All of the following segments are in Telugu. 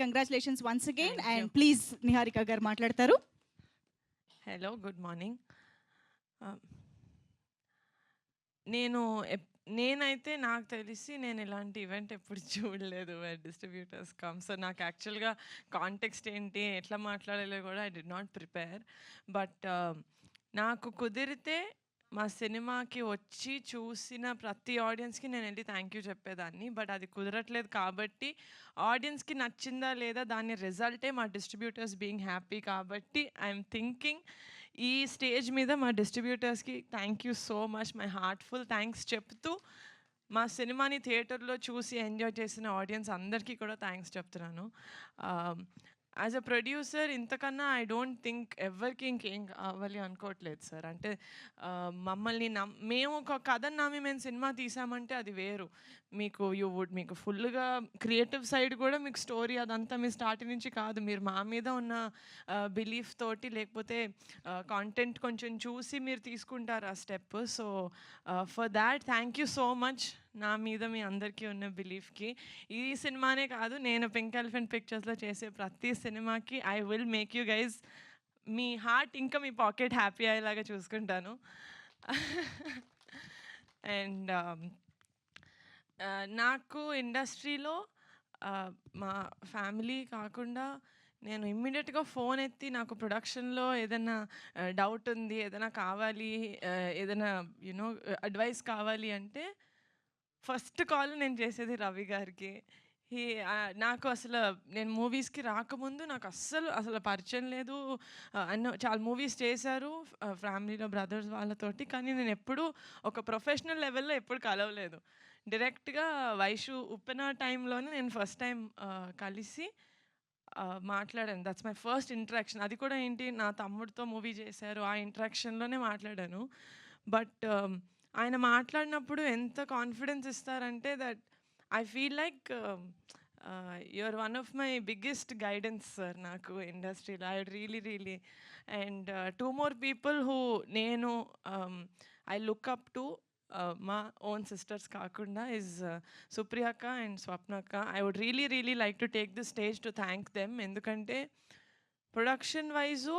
Congratulations once again. Thank and you. Please Niharika గారు మాట్లాడతారు. Hello, good morning. నేను నేనైతే నాకు తెలిసి నేను ఇలాంటి ఈవెంట్ ఎప్పుడు చూడలేదు వేర్ డిస్ట్రిబ్యూటర్స్ కమ్. సో నాకు యాక్చువల్గా కాంటెక్స్ట్ ఏంటి, ఎట్లా మాట్లాడాలో కూడా I did not prepare. But నాకు కుదిరితే మా సినిమాకి వచ్చి చూసిన ప్రతి ఆడియన్స్కి నేను వెళ్ళి థ్యాంక్ యూ చెప్పేదాన్ని. బట్ అది కుదరట్లేదు కాబట్టి ఆడియన్స్కి నచ్చిందా లేదా దాని రిజల్టే మా డిస్ట్రిబ్యూటర్స్ బీయింగ్ హ్యాపీ. కాబట్టి ఐఎమ్ థింకింగ్ ఈ స్టేజ్ మీద మా డిస్ట్రిబ్యూటర్స్కి thank you so much, my heartful thanks చెప్తూ మా సినిమాని థియేటర్లో చూసి ఎంజాయ్ చేసిన ఆడియన్స్ అందరికీ కూడా థ్యాంక్స్ చెప్తున్నాను. యాజ్ అ ప్రొడ్యూసర్ ఇంతకన్నా ఐ డోంట్ థింక్ ఎవరికి ఇంకేం కావాలి అనుకోవట్లేదు సార్. అంటే మమ్మల్ని మేము ఒక కథను నమ్మి మేము సినిమా తీసామంటే అది వేరు. మీకు ఫుల్గా క్రియేటివ్ సైడ్ కూడా మీకు స్టోరీ అదంతా మీ స్టార్టింగ్ నుంచి కాదు, మీరు మా మీద ఉన్న బిలీఫ్ తోటి లేకపోతే కాంటెంట్ కొంచెం చూసి మీరు తీసుకుంటారు ఆ step. So for that thank you so much. నా మీద మీ అందరికీ ఉన్న బిలీఫ్కి. ఈ సినిమానే కాదు, నేను పింక్ ఎలిఫెంట్ పిక్చర్స్లో చేసే ప్రతి సినిమాకి I will make you guys me heart ఇంకా మీ పాకెట్ హ్యాపీ అయ్యేలాగా చూసుకుంటాను. అండ్ నాకు ఇండస్ట్రీలో మా ఫ్యామిలీ కాకుండా నేను ఇమ్మీడియట్గా ఫోన్ ఎత్తి నాకు ప్రొడక్షన్లో ఏదైనా డౌట్ ఉంది, ఏదైనా కావాలి, ఏదైనా యూనో అడ్వైస్ కావాలి అంటే ఫస్ట్ కాల్ నేను చేసేది రవి గారికి. నాకు అసలు నేను మూవీస్కి రాకముందు నాకు అసలు పరిచయం లేదు. చాలా మూవీస్ చేశారు ఫ్యామిలీలో బ్రదర్స్ వాళ్ళతోటి, కానీ నేను ఎప్పుడూ ఒక ప్రొఫెషనల్ లెవెల్లో ఎప్పుడు కలవలేదు. డైరెక్ట్గా వైషు ఉప్పెన టైంలోనే నేను ఫస్ట్ టైం కలిసి మాట్లాడాను. That's my first interaction. అది కూడా ఏంటి, నా తమ్ముడితో మూవీ చేశారు, ఆ ఇంటరాక్షన్లోనే మాట్లాడాను. బట్ ఆయన మాట్లాడినప్పుడు ఎంత కాన్ఫిడెన్స్ ఇస్తారంటే that I feel like you're one of my biggest guidance sir నాకు ఇండస్ట్రీలో. I really and two more people who నేను ఐ లుక్ అప్ టు మా ఓన్ సిస్టర్స్ కాకుండా ఇస్ సుప్రియక్క అండ్ స్వప్నక్క. I would really like to take the stage to thank them. ఎందుకంటే ప్రొడక్షన్ వైజు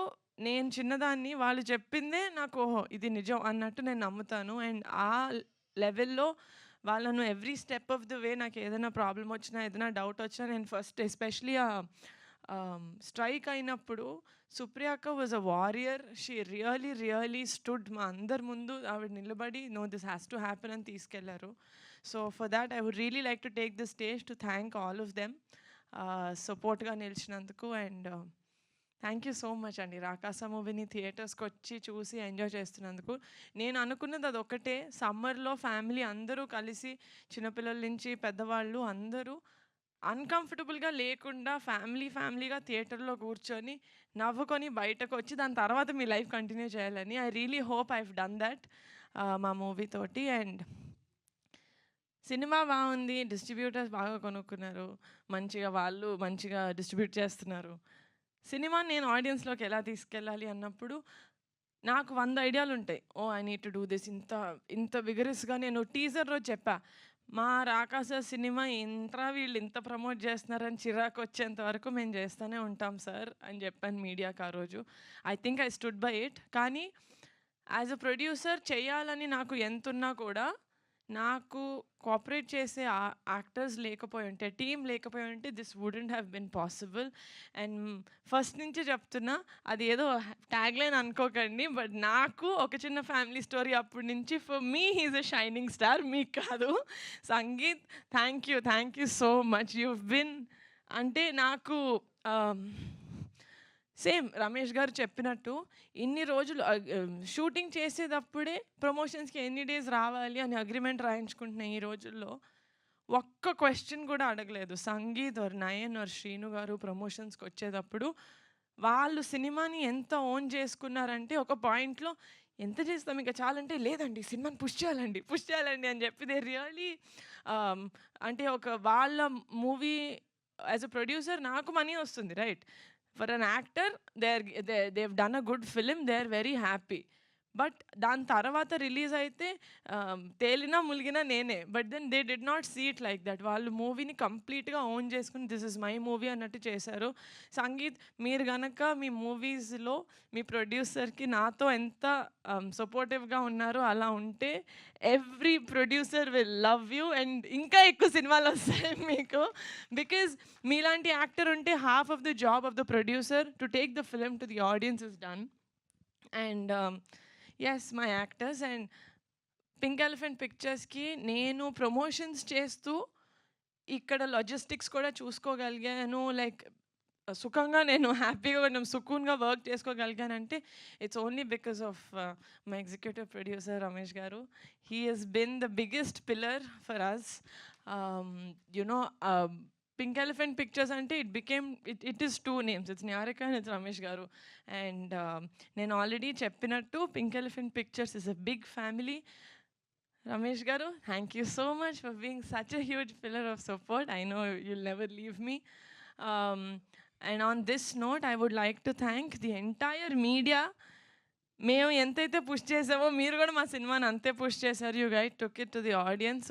నేను చిన్నదాన్ని, వాళ్ళు చెప్పిందే నాకు ఓహో ఇది నిజం అన్నట్టు నేను నమ్ముతాను. అండ్ ఆ లెవెల్లో వాళ్ళను every step of the way నాకు ఏదైనా ప్రాబ్లం వచ్చినా, ఏదైనా డౌట్ వచ్చినా, నేను ఫస్ట్ ఎస్పెషలీ స్ట్రైక్ అయినప్పుడు సుప్రియక్క was a warrior. She really stood. మా అందరి ముందు ఆవిడ నిలబడి no this has to happen అని తీసుకెళ్లారు. So for that I would really like to take the stage to thank all of them సపోర్ట్గా నిలిచినందుకు. And thank you so much అండి. రాకాస మూవీని థియేటర్స్కి వచ్చి చూసి ఎంజాయ్ చేస్తున్నందుకు. నేను అనుకున్నది అదొక్కటే, సమ్మర్లో ఫ్యామిలీ అందరూ కలిసి చిన్నపిల్లల నుంచి పెద్దవాళ్ళు అందరూ అన్కంఫర్టబుల్గా లేకుండా ఫ్యామిలీగా థియేటర్లో కూర్చొని నవ్వుకొని బయటకు వచ్చి దాని తర్వాత మీ లైఫ్ కంటిన్యూ చేయాలని I really hope I done that మా మూవీ తోటి. అండ్ సినిమా బాగుంది, డిస్ట్రిబ్యూటర్స్ బాగా కొనుక్కున్నారు, వాళ్ళు మంచిగా డిస్ట్రిబ్యూట్ చేస్తున్నారు. సినిమా నేను ఆడియన్స్లోకి ఎలా తీసుకెళ్ళాలి అన్నప్పుడు నాకు 100 ఐడియాలు ఉంటాయి. I need to do this. ఇంత విగరస్గా నేను టీజర్ రోజు చెప్పా, మా రాకాస సినిమా వీళ్ళు ఇంత ప్రమోట్ చేస్తున్నారని చిరాకు వచ్చేంత వరకు మేము చేస్తూనే ఉంటాం సార్ అని చెప్పాను మీడియాకి ఆ రోజు. I think I stood by it. కానీ యాజ్ అ ప్రొడ్యూసర్ చేయాలని నాకు ఎంతున్నా కూడా నాకు కోఆపరేట్ చేసే యాక్టర్స్ లేకపోయి ఉంటే, టీం లేకపోయి ఉంటే this wouldn't have been possible. And first నుంచి చెప్తున్నా, అది ఏదో ట్యాగ్లైన్ అనుకోకండి, బట్ నాకు ఒక చిన్న ఫ్యామిలీ స్టోరీ అప్పటి నుంచి for me he's a shining star, మీకు కాదు. Sangeet thank you so much. You been అంటే నాకు సేమ్ రమేష్ గారు చెప్పినట్టు ఇన్ని రోజులు షూటింగ్ చేసేటప్పుడే ప్రమోషన్స్కి ఎన్ని డేస్ రావాలి అని అగ్రిమెంట్ రాయించుకుంటున్నాయి. ఈ రోజుల్లో ఒక్క క్వశ్చన్ కూడా అడగలేదు. సంగీత్ ఆర్ నయన్ ఆర్ శ్రీను గారు ప్రమోషన్స్కి వచ్చేటప్పుడు వాళ్ళు సినిమాని ఎంత ఓన్ చేసుకున్నారంటే ఒక పాయింట్లో ఎంత చేస్తాం ఇంకా చాలంటే, లేదండి సినిమాని పుష్ చేయాలండి అని చెప్పి దే రియలీ అంటే ఒక వాళ్ళ మూవీ యాజ్ అ ప్రొడ్యూసర్ నాకు మనీ వస్తుంది right. For an actor, they've done a good film, they're very happy. But దాని తర్వాత రిలీజ్ అయితే తేలినా ములిగినా నేనే. But then they did not see it like that. వాళ్ళు మూవీని కంప్లీట్గా ఓన్ చేసుకుని దిస్ ఇస్ మై మూవీ అన్నట్టు చేశారు. సంగీత్, మీరు గనక మీ మూవీస్లో మీ ప్రొడ్యూసర్కి నాతో ఎంత సపోర్టివ్గా ఉన్నారో అలా ఉంటే every producer will love you and ఇంకా ఎక్కువ సినిమాలు వస్తాయి మీకు. బికాజ్ మీలాంటి యాక్టర్ ఉంటే half of the job of the producer to take the film to the audience is done. And yes, my actors and pink elephant పిక్చర్స్కి నేను ప్రమోషన్స్ చేస్తూ ఇక్కడ లాజిస్టిక్స్ కూడా చూసుకోగలిగాను. లైక్ సుఖంగా నేను హ్యాపీగా కొంచెం సుకూన్గా వర్క్ చేసుకోగలిగానంటే it's only because of my executive producer Ramesh garu. He has been the biggest pillar for us. You know pink elephant pictures అంటే it is 2 names. It's Niharika and it's Ramesh garu. And నేను ఆల్రెడీ చెప్పినట్టు pink elephant pictures is a big family. Ramesh garu, thank you so much for being such a huge pillar of support. I know you'll never leave me. And on this note, I would like to thank the entire media. మేము ఎంతైతే పుష్ చేసామో మీరు కూడా మా సినిమాని అంతే పుష్ చేశారు. You guys took it to the audience.